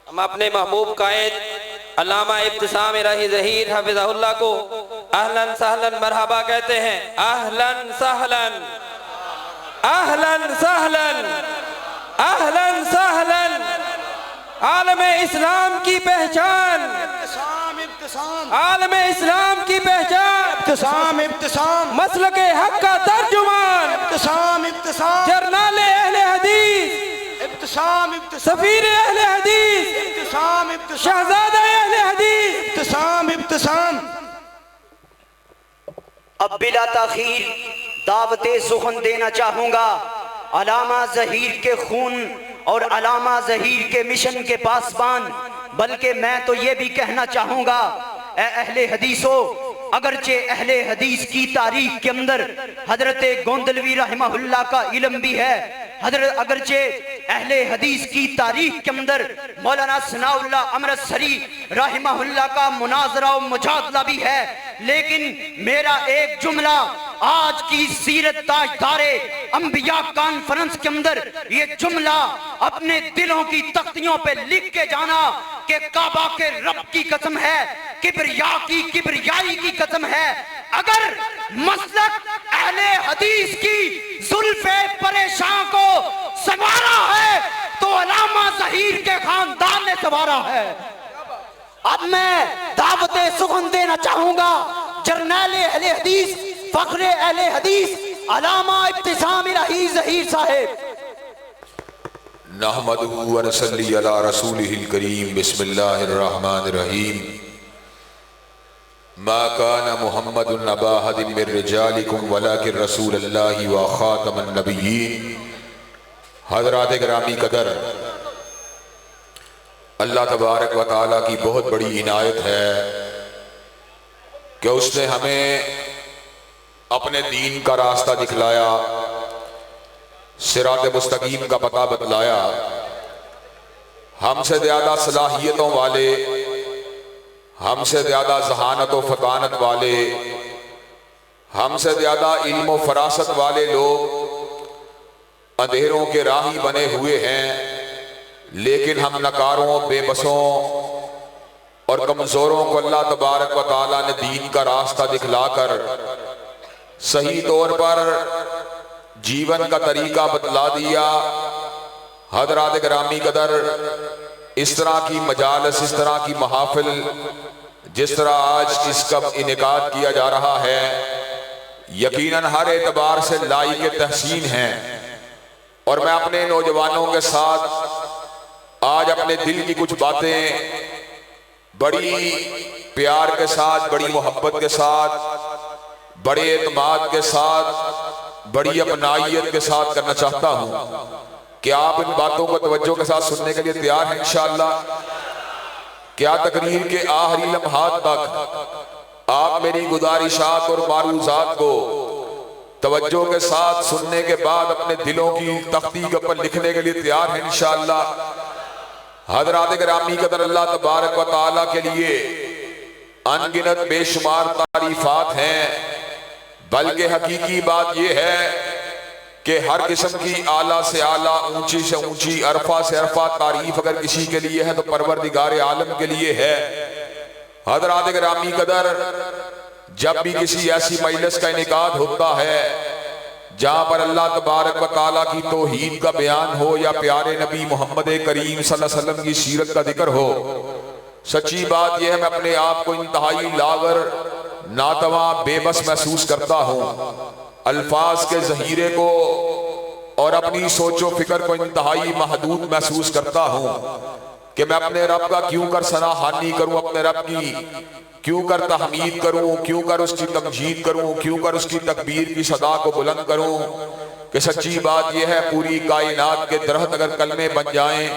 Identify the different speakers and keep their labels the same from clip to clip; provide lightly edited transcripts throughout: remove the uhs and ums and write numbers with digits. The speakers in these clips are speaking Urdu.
Speaker 1: ہم اپنے محبوب قائد علامہ ابتسام الہی ظہیر حفظہ اللہ کو اہلاً سہلاً مرحبا کہتے ہیں۔ اہلاً سہلاً اہلاً سہلاً اہلاً سہلاً۔ عالم اسلام کی پہچان، عالم اسلام کی پہچان،
Speaker 2: ابتسام ابتسام،
Speaker 1: مسلک حق کا ترجمان،
Speaker 2: ابتسام ابتسام،
Speaker 1: جرنال اہل حدیث،
Speaker 2: ابتسام ابتسام،
Speaker 1: سفیر اہل حدیث،
Speaker 2: ابتسام ابتسام،
Speaker 1: شہزادہ اہل حدیث،
Speaker 2: ابتسام ابتسام۔
Speaker 3: اب بلا تاخیر دعوت سخن دینا چاہوں گا علامہ ظہیر کے خون اور علامہ ظہیر کے مشن کے پاسبان، بلکہ میں تو یہ بھی کہنا چاہوں گا اے اہل حدیثو، اگرچہ اہل حدیث کی تاریخ کے اندر حضرت گوندلوی رحمہ اللہ کا علم بھی ہے، اگرچہ اہل حدیث کی تاریخ کے اندر مولانا ثناء اللہ امرتسری رحمہ اللہ کا مناظرہ و مجادلہ بھی ہے، لیکن میرا ایک جملہ آج کی سیرت تاجدار انبیاء کانفرنس کے اندر یہ جملہ اپنے دلوں کی تختیوں پہ لکھ کے جانا کہ کعبہ کے رب کی قسم ہے، کبریائی کی قسم ہے، اگر مسلک اہل حدیث کی زلف پریشان کو سنوارا ہے تو علامہ ظہیر کے خاندان نے سنوارا ہے۔ اب میں دعوت سخن دینا چاہوں گا جرنیل اہل حدیث، فخر اہل حدیث علامہ ابتسام الہی ظہیر صاحب۔
Speaker 4: نحمدہ ونصلی علی رسولہ الکریم، بسم اللہ الرحمن الرحیم۔ ما کان محمد ابا احد من رجالکم ولکن رسول اللہ وخاتم النبیین۔ حضرات گرامی قدر، اللہ تبارک و تعالیٰ کی بہت بڑی عنایت ہے کہ اس نے ہمیں اپنے دین کا راستہ دکھلایا، صراط مستقیم کا پتہ بتلایا۔ ہم سے زیادہ صلاحیتوں والے، ہم سے زیادہ ذہانت و فطانت والے، ہم سے زیادہ علم و فراست والے لوگ اندھیروں کے راہی بنے ہوئے ہیں، لیکن ہم نکاروں، بے بسوں اور کمزوروں کو اللہ تبارک و تعالیٰ نے دین کا راستہ دکھلا کر صحیح طور پر جیون کا طریقہ بتلا دیا۔ حضرات گرامی قدر، اس طرح کی مجالس، اس طرح کی محافل جس طرح آج اس کا انعقاد کیا جا رہا ہے، یقیناً ہر اعتبار سے لائق تحسین ہیں، اور میں اپنے نوجوانوں کے ساتھ آج اپنے دل کی کچھ باتیں بڑی پیار کے ساتھ، بڑی محبت کے ساتھ، بڑے اعتماد کے ساتھ، بڑی اپنائیت کے ساتھ کرنا چاہتا ہوں۔ کیا آپ ان باتوں کو توجہ کے ساتھ سننے کے لیے تیار ہیں انشاءاللہ؟ کیا تقریر کے آخری لمحات تک آپ میری گزارشات اور معروضات کو توجہ کے ساتھ سننے کے بعد اپنے دلوں کی تختی کے اوپر لکھنے کے لیے تیار ہیں انشاءاللہ؟ حضرات گرامی قدر، اللہ تبارک و تعالیٰ کے لیے ان گنت بے شمار تعریفات ہیں، بلکہ حقیقی بات یہ ہے کہ ہر قسم کی اعلیٰ سے اعلیٰ، اونچی سے اونچی، عرفہ سے عرفہ تعریف اگر کسی کے لیے ہے تو پروردگار عالم کے لیے ہے۔ حضرات گرامی قدر، جب بھی کسی ایسی مجلس کا انعقاد ہوتا ہے جہاں پر اللہ تبارک و تعالیٰ کی توحید کا بیان ہو یا پیارے نبی محمد کریم صلی اللہ علیہ وسلم کی سیرت کا ذکر ہو، سچی بات یہ ہے میں اپنے آپ کو انتہائی لاغر، ناتواں، بے بس محسوس کرتا ہوں۔ الفاظ کے ذخیرے کو اور اپنی سوچ و فکر کو انتہائی محدود محسوس کرتا ہوں کہ میں اپنے رب کا کیوں کر ثنا خوانی کروں، اپنے رب کی کیوں کر تحمید کروں، کیوں کر اس کی تمجید کروں، کیوں کر اس کی تکبیر کی صدا کو بلند کروں، کہ سچی بات یہ ہے پوری کائنات کے درخت اگر کلمے بن جائیں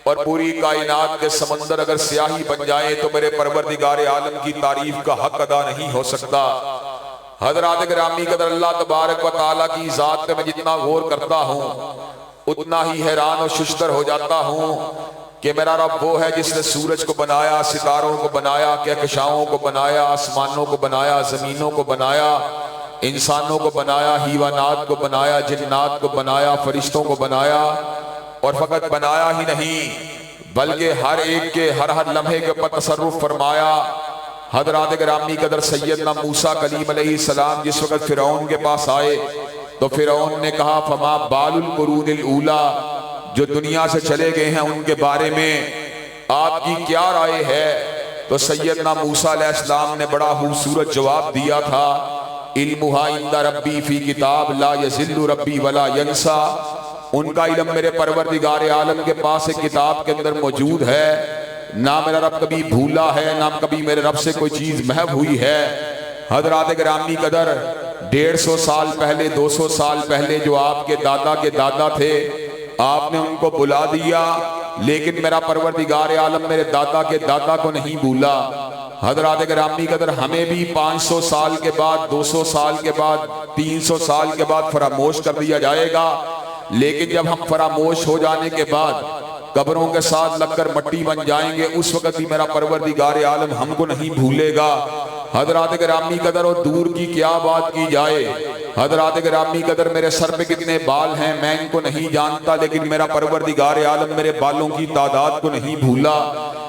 Speaker 4: اور پوری کائنات کے سمندر اگر سیاہی بن جائیں تو میرے پروردگار عالم کی تعریف کا حق ادا نہیں ہو سکتا۔ حضرات گرامی قدر، اللہ تبارک و تعالیٰ کی ذات پہ میں جتنا غور کرتا ہوں اتنا ہی حیران و ششدر ہو جاتا ہوں کہ میرا رب وہ ہے جس نے سورج کو بنایا، ستاروں کو بنایا، کہکشاؤں کو بنایا، آسمانوں کو بنایا، زمینوں کو بنایا، انسانوں کو بنایا، حیوانات کو بنایا، جنات کو بنایا، فرشتوں کو بنایا، اور فقط بنایا ہی نہیں بلکہ ہر ایک کے ہر لمحے کے اوپر تصرف فرمایا۔ حضرات گرامی قدر سیدنا موسیٰ کلیم علیہ السلام جس وقت فرعون کے پاس آئے تو فرعون نے کہا فما بال القرون الاولی، جو دنیا سے چلے گئے ہیں ان کے بارے میں آپ کی کیا رائے ہے؟ تو سیدنا موسیٰ علیہ السلام نے بڑا خوبصورت جواب دیا تھا، علمھا عند ربی فی کتاب لا یضل ربی ولا ینسیٰ، ان کا علم میرے پروردگار عالم کے پاس ایک کتاب کے اندر موجود ہے، نہ میرا رب کبھی بھولا ہے نہ کبھی میرے رب سے کوئی چیز محو ہوئی ہے۔ حضرات گرامی قدر 150 سال پہلے 200 سال پہلے جو آپ کے دادا تھے آپ نے ان کو بلا دیا، لیکن میرا پروردگار عالم میرے دادا کو نہیں بھولا۔ حضرات گرامی قدر ہمیں بھی 500 سال کے بعد 200 سال کے بعد 300 سال کے بعد فراموش کر دیا جائے گا، لیکن جب ہم فراموش ہو جانے کے بعد قبروں کے ساتھ لگ کر مٹی بن جائیں گے اس وقت بھی میرا پروردگار عالم ہم کو نہیں بھولے گا۔ حضرات گرامی قدر اور دور کی کیا بات کی جائے، حضرات گرامی قدر میرے سر پہ کتنے بال ہیں میں ان کو نہیں جانتا، لیکن میرا پروردگار عالم میرے بالوں کی تعداد کو نہیں بھولا۔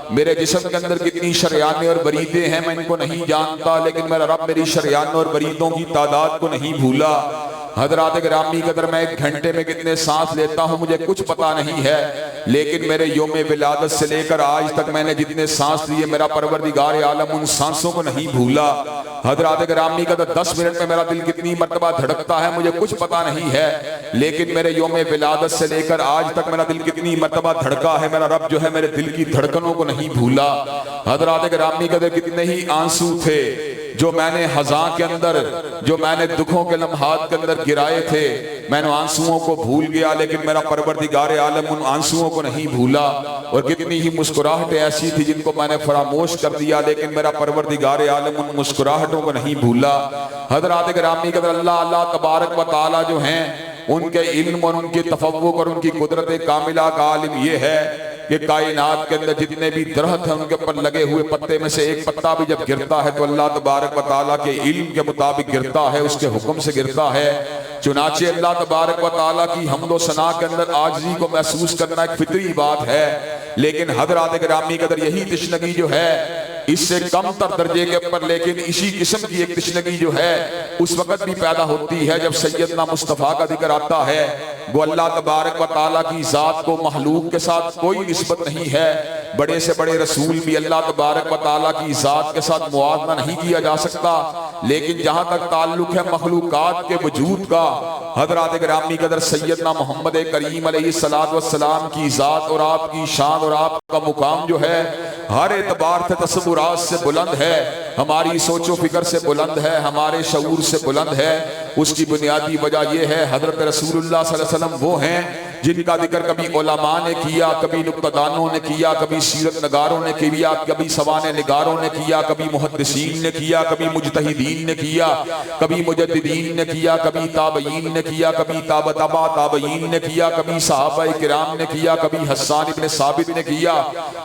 Speaker 4: میرے جسم کے اندر کتنی شریانیں اور بریدیں ہیں میں ان کو نہیں جانتا، لیکن میرا رب میری شریانوں اور بریدوں کی تعداد کو نہیں بھولا۔ حضرات گرامی قدر میں ایک گھنٹے میں کتنے سانس لیتا ہوں مجھے کچھ پتا نہیں ہے، لیکن میرے یوم ولادت سے لے کر آج تک میں نے جتنے سانس لیے میرا پروردگار عالم ان سانسوں کو نہیں بھولا۔ حضرات گرامی قدر 10 منٹ میں میرا دل کتنی مرتبہ دھڑکتا ہے مجھے کچھ پتا نہیں ہے، لیکن میرے یوم ولادت سے لے کر آج تک میرا دل کتنی مرتبہ دھڑکا ہے میرا رب جو ہے میرے دل کی دھڑکنوں کو نہیں بھولا۔ حضرات گرامی قدر کتنے ہی آنسو تھے جو میں نے خزاں کے اندر جو میں نے دکھوں کے لمحات کے اندر گرائے تھے، میں نے آنسوؤں کو بھول گیا، لیکن میرا پروردگار عالم ان آنسوؤں کو نہیں بھولا۔ اور کتنی ہی مسکراہٹیں ایسی تھی جن کو میں نے فراموش کر دیا، لیکن میرا پروردگار عالم ان مسکراہٹوں کو نہیں بھولا۔ حضرات گرامی قدر اللہ تبارک و تعالی جو ہیں ان کے علم اور ان کی تفوق اور ان کی قدرت کاملہ کا عالم یہ ہے کہ کائنات کے اندر جتنے بھی درخت ہیں ان کے اوپر لگے ہوئے پتے میں سے ایک پتا بھی جب گرتا ہے تو اللہ تبارک و تعالیٰ کے علم کے مطابق گرتا ہے، اس کے حکم سے گرتا ہے۔ چنانچہ اللہ تبارک و تعالیٰ کی حمد و ثنا کے اندر عاجزی کو محسوس کرنا ایک فطری بات ہے، لیکن حضرات گرامی قدر یہی تشنگی جو ہے اس سے کم تر درجے کے اوپر، لیکن اسی قسم کی ایک تشنگی جو ہے اس وقت بھی پیدا ہوتی ہے جب سیدنا مصطفیٰ کا ذکر آتا ہے۔ وہ اللہ تبارک و تعالیٰ کی ذات کو مخلوق کے ساتھ کوئی نسبت نہیں ہے، بڑے سے بڑے رسول بھی اللہ تبارک و تعالیٰ کی ذات کے ساتھ موازنہ نہیں کیا جا سکتا، لیکن جہاں تک تعلق ہے مخلوقات کے وجود کا، حضرات گرامی قدر سیدنا محمد کریم علیہ السلام کی ذات اور آپ کی شان اور آپ کا مقام جو ہے ہر اعتبار سے تصورات سے بلند ہے، ہماری سوچ و فکر سے بلند ہے، ہمارے شعور سے بلند ہے۔ اس کی بنیادی وجہ یہ ہے حضرت رسول اللہ صلی اللہ علیہ وسلم وہ ہیں جن کا ذکر کبھی علماء نے کیا، کبھی نکتہ دانوں نے کیا، کبھی سیرت نگاروں نے کیا، کبھی سوانح نگاروں نے کیا، کبھی محدثین نے کیا، کبھی مجتہدین نے کیا، کبھی مجددین نے کیا، کبھی تابعین نے کیا، کبھی تابع تابعین نے کیا، کبھی صحابہ کرام نے کیا، کبھی حسان ابن ثابت نے کیا۔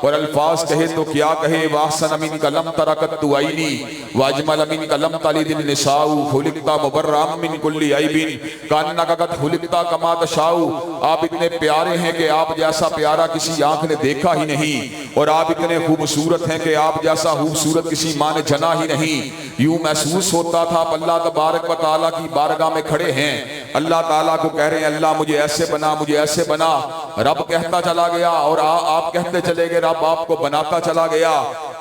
Speaker 4: اور الفاظ کہے تو کیا کہے، وَأَحْسَنَ مِنْكَ لَمْ تَرَ قَطُّ عَيْنِي وَأَجْمَلَ مِنْكَ لَمْ تَلِدِ النِّسَاءُ خُلِقْتَ مُبَرَّأً مِنْ كُلِّ عَيْبٍ كَأَنَّكَ قَدْ خُلِقْتَ كَمَا تَشَاءُ۔ آپ اتنے پیارے ہیں کہ آپ جیسا پیارا کسی آنکھ نے دیکھا ہی نہیں، اور آپ اتنے خوبصورت ہیں کہ آپ جیسا خوبصورت کسی ماں نے جنا ہی نہیں۔ یوں محسوس ہوتا تھا آپ اللہ تبارک و تعالیٰ کی بارگاہ میں کھڑے ہیں، اللہ تعالیٰ کو کہہ رہے ہیں اللہ مجھے ایسے بنا، مجھے ایسے بنا۔ رب کہتا چلا گیا اور آپ کہتے چلے گئے، رب آپ کو بناتا چلا گیا۔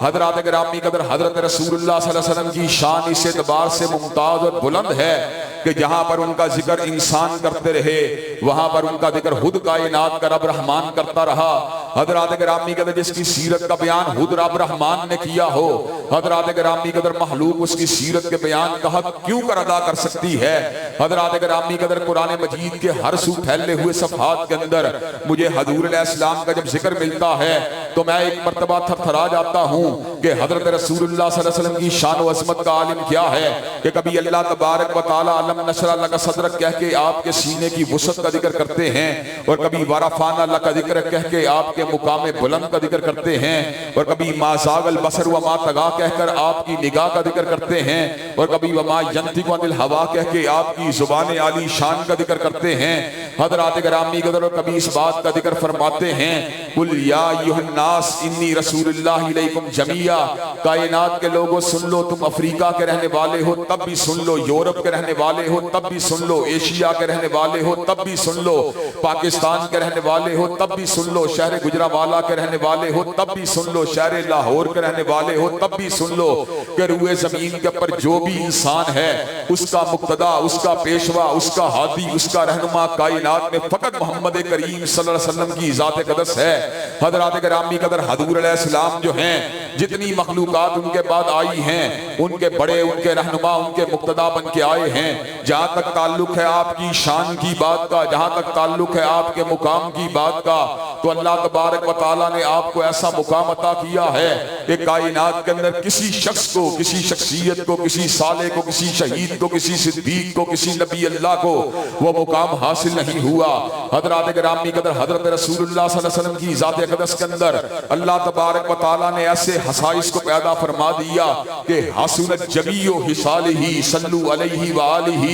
Speaker 4: حضرات گرامی قدر حضرت رسول اللہ صلی اللہ علیہ وسلم کی شان اس اعتبار سے ممتاز اور بلند ہے کہ جہاں پر ان کا ذکر انسان کرتے رہے وہاں پر ان کا ذکر خود کائنات کا رب رحمان کرتا رہا۔ حضرات گرامی قدر جس کی سیرت کا بیان خود رب رحمان نے کیا ہو، حضرات گرامی قدر مخلوق اس کی سیرت کے بیان کا حق کیوں کر ادا کر سکتی ہے؟ حضرات گرامی قدر قرآن مجید کے ہر سو پھیلے ہوئے صفحات کے اندر مجھے حضور علیہ السلام کا جب ذکر ملتا ہے تو میں ایک مرتبہ تھرتھرا جاتا ہوں، کہ حضرت رسول اللہ صلی اللہ علیہ وسلم کی شان و عظمت کا عالم کیا ہے کہ کبھی اللہ تبارک و تعالی علم نشرح لک صدرک کہہ کے آپ کے سینے کی وسعت کا ذکر کرتے ہیں، اور کبھی ورفعنا لک ذکرک کہہ کے آپ کے مقام بلند کا ذکر کرتے ہیں، اور کبھی ما زاغ البصر وما طغى کہہ کر آپ کی نگاہ کا ذکر کرتے ہیں، اور کبھی وما ینطق عن الہویٰ کہہ کے آپ کی زبان عالی شان کا ذکر کرتے ہیں۔ حضرات گرامی قدر، اور کبھی اس بات کا ذکر فرماتے ہیں قل یا ایھا الناس انی رسول اللہ الیکم جمیعا، کائنات کے لوگوں سن لو، تم افریقہ کے رہنے والے ہو تب بھی سن لو، یورپ کے رہنے والے ہو تب بھی سن لو، ایشیا کے رہنے والے ہو تب بھی سن لو، پاکستان کے رہنے والے ہو تب بھی سن لو، شہر گجرانوالہ کے رہنے والے ہو تب بھی سن لو، شہر لاہور کے رہنے والے ہو تب بھی سن لو کہ روئے زمین کے اوپر جو بھی انسان ہے اس کا مقتدا، اس کا پیشوا، اس کا ہادی، اس کا رہنما کائنات میں فقط محمد کریم صلی اللہ علیہ وسلم کی ذات قدس ہے۔ حضرات گرامی قدر، حضور علیہ السلام جو ہیں جتنی مخلوقات ان کے بعد آئی ہیں ان کے بڑے، ان کے رہنما، ان کے مقتدا بن کے آئے ہیں۔ جہاں تک تعلق ہے آپ کی شان کی بات کا، جہاں تک تعلق ہے آپ کے مقام کی بات کا، تو اللہ تبارک و تعالیٰ نے آپ کو ایسا مقام عطا کیا ہے کہ کائنات کے اندر کسی شخص کو، کسی شخصیت کو، کسی صالح کو، کسی شہید کو، کسی صدیق کو، کسی نبی اللہ کو وہ مقام حاصل نہیں ہوا۔ حضرات گرامی قدر، حضرت رسول اللہ صلی اللہ علیہ وسلم کی ذات اقدس کے اندر اللہ تبارک و تعالیٰ نے ایسے خصائص کو پیدا فرما دیا کہ حسنت جمیع خصالہ صلو علیہ وآلہ،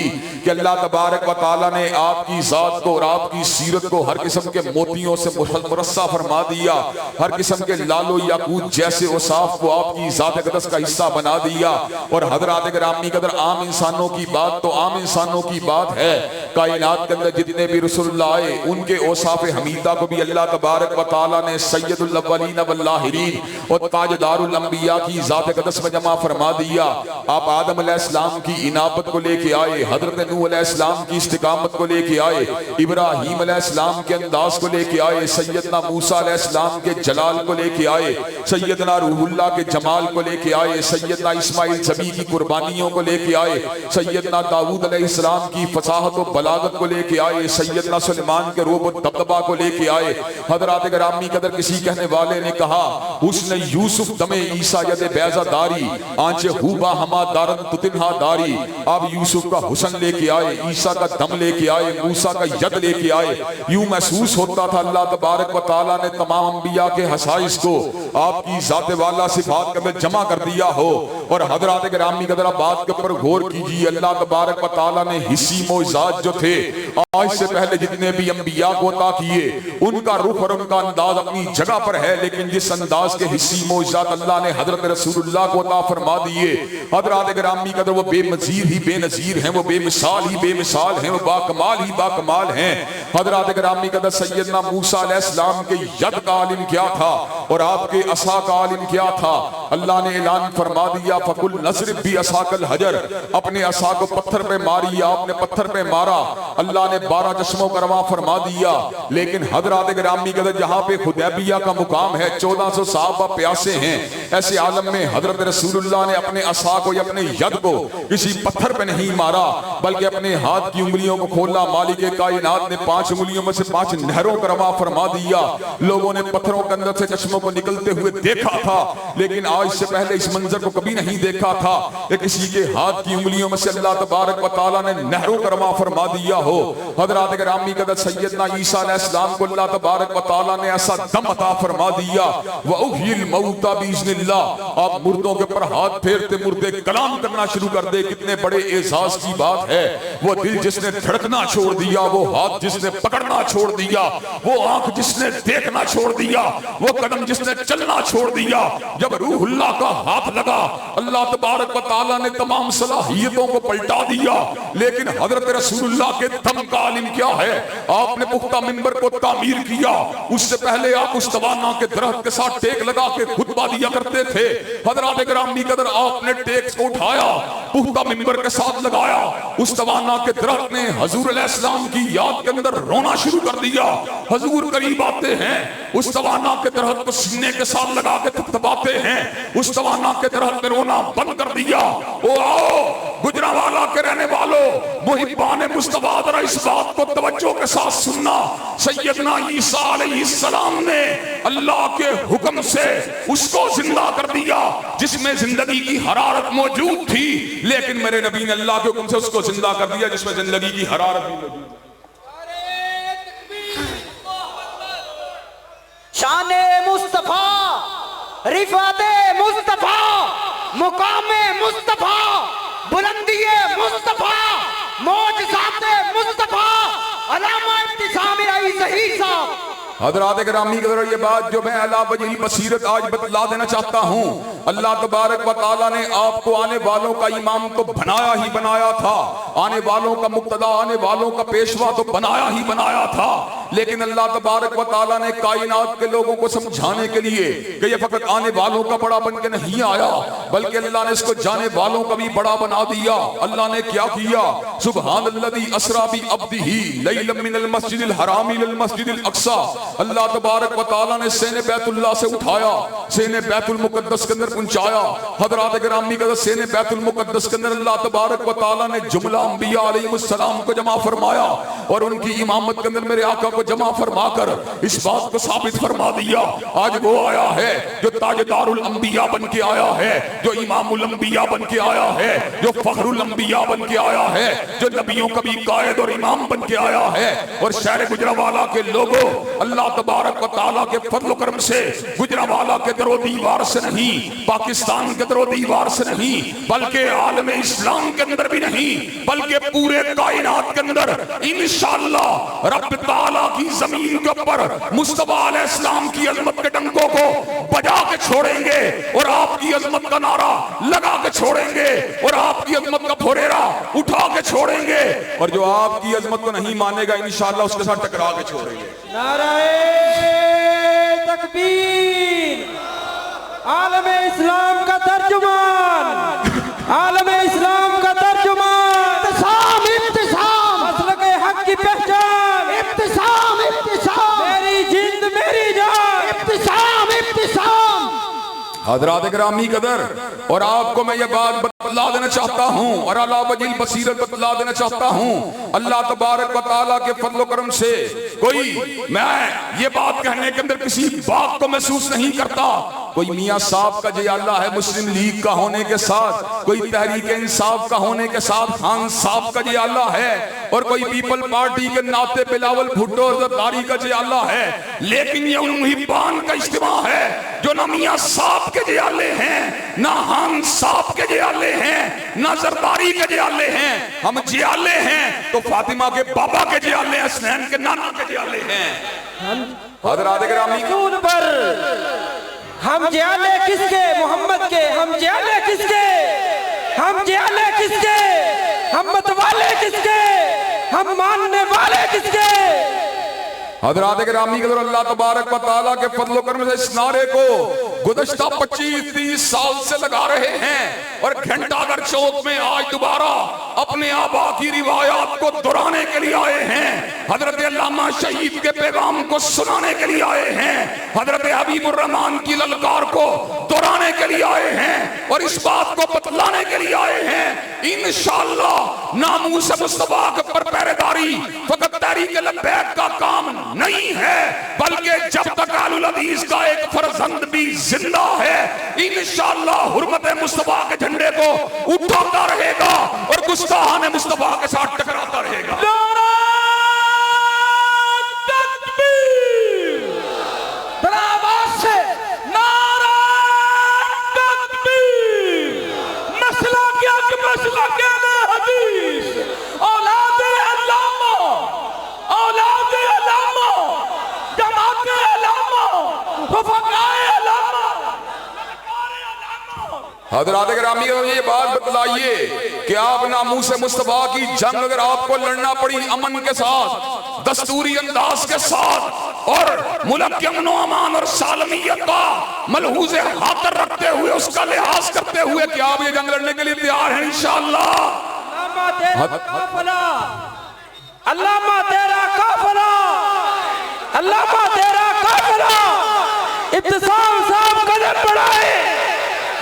Speaker 4: کہ اللہ تبارک و تعالیٰ نے آپ کی ذات کو اور آپ کی سیرت کو ہر قسم کے موتیوں سے مرصع فرما دیا، ہر قسم کے لال و یاقوت جیسے اوصاف کو آپ کی ذات اقدس کا حصہ بنا دیا۔ اور حضرات گرامی قدر، عام انسانوں کی بات تو عام انسانوں کی بات ہے، کائنات کے اندر جتنے بھی رسول اللہ آئے ان کے اوصاف حمیدہ کو بھی اللہ تبارک و تعالیٰ نے سید الاولین والآخرین اور تاجدار الانبیاء کی ذات قدس میں جمع فرما دیا۔ آپ آدم علیہ السلام کی انابت کو لے کے آئے، حضرت نوح علیہ السلام کی استقامت کو لے کے آئے، ابراہیم علیہ السلام کے انداز کو لے کے آئے، سیدنا موسیٰ علیہ السلام کے جلال کو لے کے آئے، سیدنا روح اللہ کے جمال کو لے کے آئے، سیدنا اسماعیل ذبیح کی قربانیوں کو لے کے آئے، سیدنا داؤد علیہ السلام کی فصاحت و بلاغت کو لے کے آئے، سیدنا سلیمان کے روب و دبدبہ کو لے کے آئے۔ حضرات گرامی قدر، کسی کہنے والے نے کہا حسن یوسف دم عیسیٰ ید بیضہ داری، آنچے خوبا ہما دارن تتنہا داری۔ آپ یوسف کا حسن لے کے آئے، عیسیٰ کا دم لے کے آئے، موسیٰ کا ید لے کے آئے۔ یوں محسوس ہوتا تھا اللہ تبارک و تعالیٰ نے تمام انبیاء کے خصائص کو آپ کی ذات والا صفات کے اندر جمع کر دیا ہو۔ اور حضرات گرامی قدر، بات کے اوپر غور کیجیے، اللہ تبارک و تعالیٰ نے حسی معجزات جو تھے آج سے پہلے جتنے بھی انبیاء کو عطا کیے، ان کا رخ اور ان کا انداز اپنی جگہ پر ہے، لیکن جس انداز کے حسی معجزات اللہ نے حضرت رسول اللہ کو عطا فرما دیے، حضرات گرامی قدر، وہ بے مزید ہی بے نظیر ہیں، وہ بے مثال ہی بے مثال ہیں، وہ با کمال ہی با کمال ہیں۔ حضرات گرامی قدر، سیدنا موسیٰ علیہ السلام کے ید کا عالم کیا تھا اور آپ کے عصا کا عالم کیا تھا؟ اللہ نے اعلان فرما دیا فَقُلْ نَضْرِبْ بِعَصَاكَ الْحَجَرَ، اپنے عصا کو پتھر پہ ماری، آپ نے پتھر پہ مارا، اللہ نے 12 چشموں کا رواں فرما دیا۔ لیکن حضرات گرامی قدر، جہاں پہ حدیبیہ کا مقام ہے، 1400 صحابہ پیاسے ہیں، ایسے عالم میں حضرت رسول اللہ نے اپنے عصا کو یا اپنے ید کو کسی پتھر پہ نہیں مارا، بلکہ اپنے ہاتھ کی انگلیوں کو کھولا۔ مالک کائنات نے 5 انگلیوں میں سے 5 نہروں کا رواں فرما دیا۔ لوگوں نے پتھروں کے اندر سے چشموں کو نکلتے ہوئے دیکھا تھا، لیکن آج سے پہلے اس منظر کو کبھی نہیں دیکھا تھا کہ کسی کے ہاتھ کی انگلیوں میں سے اللہ تبارک و تعالیٰ نے نہروں کا رواں فرما دیا ہو۔ حضرات گرامی قدر، سیدنا عیسیٰ علیہ السلام کو اللہ تبارک و تعالیٰ نے ایسا دم عطا فرما دیا، وَأُحْيِي الْمَوْتَى بِإِذْنِ اللَّهِ، آپ مردوں کے پر ہاتھ پھیرتے مردے کلام کرنا شروع کر دے۔ کتنے بڑے اعزاز کی بات ہے، وہ دل جس نے دھڑکنا چھوڑ دیا، وہ ہاتھ جس نے پکڑنا چھوڑ دیا، وہ آنکھ جس نے دیکھنا چھوڑ دیا، وہ قدم جس نے چلنا چھوڑ دیا، جب روح اللہ کا ہاتھ لگا اللہ تبارک و تعالیٰ نے تمام صلاحیتوں کو پلٹا دیا۔ لیکن حضرت رسول اللہ کے دم کا عالم کیا ہے؟ آپ نے پختہ منبر کو تعمیر کیا، اس سے پہلے آپ اس توانا کے درخت کے ساتھ ٹیک لگا کے خطبہ دیا کرتے تھے۔ حضرات گرامی قدر، آپ نے ٹیک کو اٹھایا، پختہ منبر کے ساتھ لگایا، اس توانا کے درخت نے حضور علیہ السلام کی یاد کے اندر رونا شروع کر دیا۔ حضور قریب آتے ہیں، اس توانا کے درخت کو سینے کے ساتھ لگا کے تھپتھپاتے ہیں، اس توانا کے درخت میں رونا بند کر دیا. او آؤ گجرانوالہ کے رہنے والوں، محبان مصطفیٰ، ذرا اس بات کو توجہ کے ساتھ سننا. سیدنا عیسیٰ علیہ السلام نے اللہ کے حکم سے اس کو زندہ کر دیا جس میں زندگی کی حرارت موجود تھی، لیکن میرے نبی نے اللہ کے حکم سے اس کو زندہ کر دیا جس میں زندگی کی حرارت بھی موجود تھی.
Speaker 3: شان مصطفیٰ، رفعت مصطفیٰ، مقام مصطفیٰ، بلندی مصطفیٰ، معجزات مصطفیٰ، علامہ ابتسام الہی ظہیر صاحب.
Speaker 4: حضرات گرامی کے یہ بات جو میں علا وجہ بصیرت آج بتلا دینا چاہتا ہوں، اللہ تبارک و تعالیٰ نے آپ کو آنے والوں کا امام تو بنایا ہی بنایا تھا، آنے والوں کا مقتدا، آنے والوں کا پیشوا تو بنایا ہی بنایا تھا، لیکن اللہ تبارک و تعالیٰ نے کائنات کے لوگوں کو سمجھانے کے لیے کہ یہ فقط آنے والوں کا بڑا بن کے نہیں آیا، بلکہ اللہ نے اس کو جانے والوں کا بھی بڑا بنا دیا. اللہ نے کیا کیا؟ سبحان الذی اسری بعبدہ لیلا من المسجد الحرام الی المسجد الاقصی. اللہ تبارک و تعالیٰ نے سین بیت اللہ سے اٹھایا، سین بیت المقدس کے اندر پہنچایا. حضرات گرامی کا سین بیت المقدس کے اندر اللہ تبارک و تعالیٰ نے جملہ انبیاء علیہ السلام کو جمع فرمایا اور ان کی امامت کے اندر میرے آقا کو جمع فرما کر اس بات کو ثابت فرما دیا. آج وہ آیا ہے جو تاجدار الانبیاء بن کے آیا ہے، جو امام الانبیاء بن کے آیا ہے، جو فخر الانبیاء بن کے آیا ہے، جو نبیوں کا بھی قائد اور امام بن کے آیا ہے. اور شہر گجرانوالہ کے لوگوں، اللہ تبارک و تعالیٰ کے فضل و کرم سے گجرانوالہ کے در و دیوار سے نہیں، پاکستان کے در و دیوار سے نہیں، بلکہ عالم اسلام کے اندر بھی نہیں، بلکہ پورے کائنات کے اندر انشاءاللہ رب تعالیٰ کی زمین کے اوپر مصطفیٰ علیہ السلام کی عظمت کے ڈنکوں کو بجا کے چھوڑیں گے اور آپ کی عظمت کا نعرہ لگا کے چھوڑیں گے اور آپ کی عظمت کا پھوریرا اٹھا کے چھوڑیں گے، اور جو آپ کی عظمت کو نہیں مانے گا انشاءاللہ اس کے ساتھ ٹکرا کے چھوڑیں گے.
Speaker 1: نعرہ تکبیر، عالم اسلام کا ترجمان، عالم اسلام کا ترجمان،
Speaker 3: ابتسام ابتسام،
Speaker 1: مسلک حق کی پہچان،
Speaker 3: ابتسام ابتسام،
Speaker 1: میری جند میری جان،
Speaker 3: ابتسام ابتسام.
Speaker 4: حضرات گرامی قدر، اور آپ کو میں یہ بات بتلا دینا چاہتا ہوں اور علا وجہ بصیرت بتلا دینا چاہتا ہوں، اللہ تبارک و تعالیٰ کے فضل و کرم سے کوئی میں یہ بات کہنے کے اندر کسی بات کو محسوس نہیں کرتا. کوئی میاں صاحب کا جیالہ ہے مسلم لیگ کا ہونے کے ساتھ، کوئی تحریک انصاف کا ہونے کے ساتھ خان صاحب کا جیالہ ہے، اور کوئی پیپل پارٹی کے ناطے بلاول بھٹو زرداری کا جیالہ ہے، لیکن یہ ان محبان کا اجتماع ہے جو نہ میاں صاحب کے جیالے ہیں، نہ خان صاحب کے جیالے ہیں، نہ زرداری کے جیالے ہیں. ہم جیالے ہیں تو فاطمہ کے بابا کے جیالے ہیں، حسنین کے نانا کے جیالے ہیں. حضرات گرامی
Speaker 1: پر ہم جیالے کس کے؟ محمد کے. ہم جیالے کس کے؟ ہم جیالے کس کے؟ ہم متوالے کس کے؟ ہم ماننے والے کس کے؟
Speaker 4: حضرات گرامی کے اللہ تبارک و تعالیٰ کے فضل و کرم سے اس نعرے کو گزشتہ 25-30 سال سے لگا رہے ہیں، اور گھنٹہ گر چوک میں آج دوبارہ اپنے آبا کی روایات کو دہرانے کے لیے آئے ہیں، حضرت علامہ شہید کے پیغام کو سنانے کے لیے آئے ہیں، حضرت حبیب الرحمن کی للکار کو دہرانے کے لیے آئے ہیں، اور اس بات کو بتلانے کے لیے آئے ہیں انشاءاللہ ناموس مصطفیٰ کے پر پہرےداری فقط تحریک لبیک کا کام نہیں ہے، بلکہ جب تک اہل الحدیث کا ایک فرزند بھی زندہ ہے انشاءاللہ حرمت مصطفیٰ کے جھنڈے کو اٹھاتا رہے گا اور گستاحان مصطفیٰ کے ساتھ ٹکراتا رہے گا.
Speaker 1: نعرہ تکبیر، بڑا آواز سے نعرہ تکبیر. مسئلہ کیا کہ مسئلہ کیا حدیث، اولاد علامہ، اولاد علامہ، جماعت علامہ، رفقائے علامہ.
Speaker 4: حضرات گرامی یہ بات بتلائیے کہ آپ ناموس مصطفیٰ کی جنگ اگر آپ کو لڑنا پڑی امن کے ساتھ، دستوری انداز کے ساتھ، اور ملک کے امن و امان اور سالمیت کا ملحوظ خاطر رکھتے ہوئے، اس کا لحاظ کرتے ہوئے، کہ آپ یہ جنگ لڑنے کے لیے تیار ہیں انشاءاللہ.
Speaker 1: علامہ تیرا قافلہ، علامہ تیرا قافلہ، علامہ تیرا قافلہ. ابتسام صاحب قدم بڑھائے،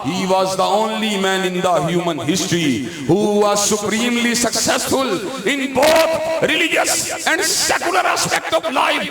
Speaker 5: he was the only man in the human history who was supremely successful in both religious and secular aspect of life।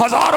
Speaker 5: 1000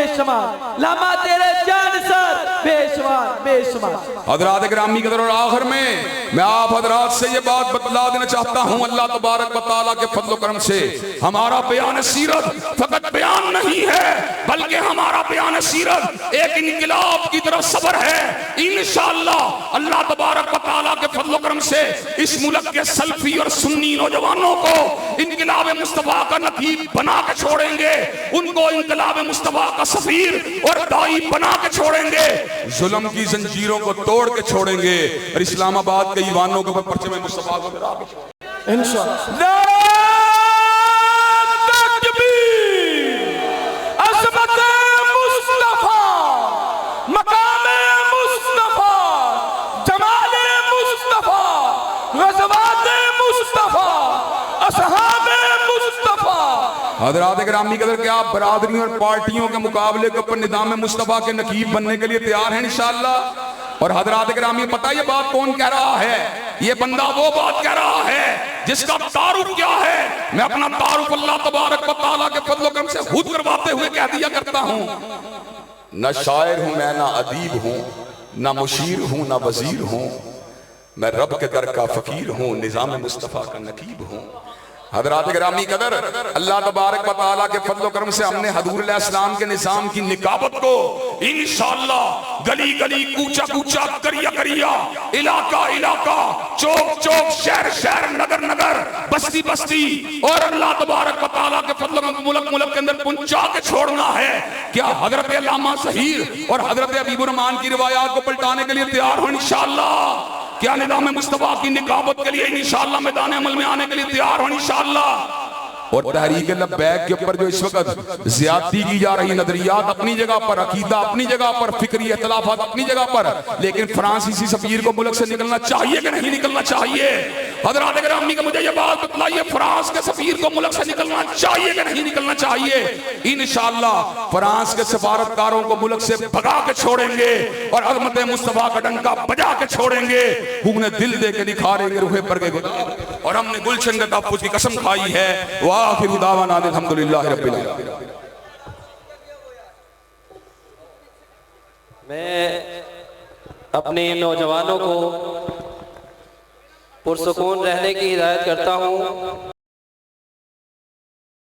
Speaker 6: بے شمار لمحہ تیرے جان سر بے شمار
Speaker 5: حضرات گرامی قدر، اور آخر میں آپ حضرات سے یہ بات بتلا دینا چاہتا ہوں، اللہ تبارک و تعالیٰ کے فضل و کرم سے ہمارا بیان سیرت فقط بیان نہیں ہے، بلکہ ہمارا بیان سیرت ایک انقلاب کی طرف سفر ہے۔ انشاءاللہ اللہ تبارک و تعالیٰ کے فضل و کرم سے اس ملک کے سلفی اور سنی نوجوانوں کو انقلاب مصطفیٰ کا نقیب بنا کے چھوڑیں گے، ان کو انقلاب مصطفیٰ کا سفیر اور داعی بنا کے چھوڑیں گے، ظلم کی زنجیروں کو توڑ کے چھوڑیں گے، اور اسلام آباد کے ایوانوں کے اوپر پرچم مصطفیٰ کو گرا کے چھوڑیں گے انشاءاللہ۔
Speaker 2: عظمت مصطفیٰ، مقام مصطفیٰ، جمال مصطفیٰ، غزوات مصطفیٰ، اصحاب مصطفیٰ۔
Speaker 5: حضرات گرامی قدر، کیا آپ برادریوں اور پارٹیوں کے مقابلے کے اوپر نظام مصطفیٰ کے نقیب بننے کے لیے تیار ہیں انشاءاللہ؟ اور حضرات گرامی پتہ یہ بات کون کہہ رہا ہے؟ یہ بندہ وہ بات کہہ رہا ہے جس کا تعارف کیا ہے؟ میں اپنا تعارف اللہ تبارک و تعالیٰ کے فضل و کرم سے خود کرواتے ہوئے کہہ دیا کرتا ہوں، نہ شاعر ہوں میں، نہ ادیب ہوں، نہ مشیر ہوں، نہ وزیر ہوں، میں رب کے در کا فقیر ہوں، نظام مصطفیٰ کا نقیب ہوں۔ حضرات گرامی قدر، اللہ تبارک و تعالیٰ کے فضل و کرم سے ہم نے حضور علیہ السلام کے نظام کی نقابت کو انشاءاللہ گلی گلی، کوچہ کوچہ، کریا کریا، علاقہ علاقہ، چوک چوک، شہر شہر، نگر نگر، بستی بستی، اور اللہ تبارک و تعالیٰ کے فضل و کرم ملک ملک کے اندر پہنچا کے چھوڑنا ہے۔ کیا حضرت علامہ ظہیر اور حضرت حبیب الرحمن کی روایات کو پلٹانے کے لیے تیار ہو انشاءاللہ؟ کیا نظام مصطفیٰ کی نقابت کے لیے انشاءاللہ میدان عمل میں آنے کے لیے تیار ہو انشاءاللہ؟ اور تحریک لبیک کے اوپر جو اس وقت زیادتی کی جا رہی، نظریات اپنی جگہ پر، عقیدہ اپنی جگہ پر، فکری اختلافات اپنی جگہ پر، لیکن فرانسیسی سفیر کو ملک سے نکلنا چاہیے کہ نہیں نکلنا چاہیے؟ حضرات گرامی کہ مجھے یہ بات بتلائیے، فرانس کے سفیر کو ملک سے نکلنا چاہیے کہ نہیں نکلنا چاہیے؟ انشاءاللہ فرانس کے سفارتکاروں کو ملک سے بھگا کے چھوڑیں گے اور عظمت مصطفیٰ کا ڈنکا بجا کے چھوڑیں گے، ہم نے دل دے کے نکھاریں گے روحے پر کے گل، اور ہم نے گلشن کے تحفظ کی قسم کھائی ہے۔ وآخر دعوانا الحمدللہ رب العالمین۔
Speaker 1: میں اپنے نوجوانوں کو پرسکون رہنے کی ہدایت کرتا ہوں۔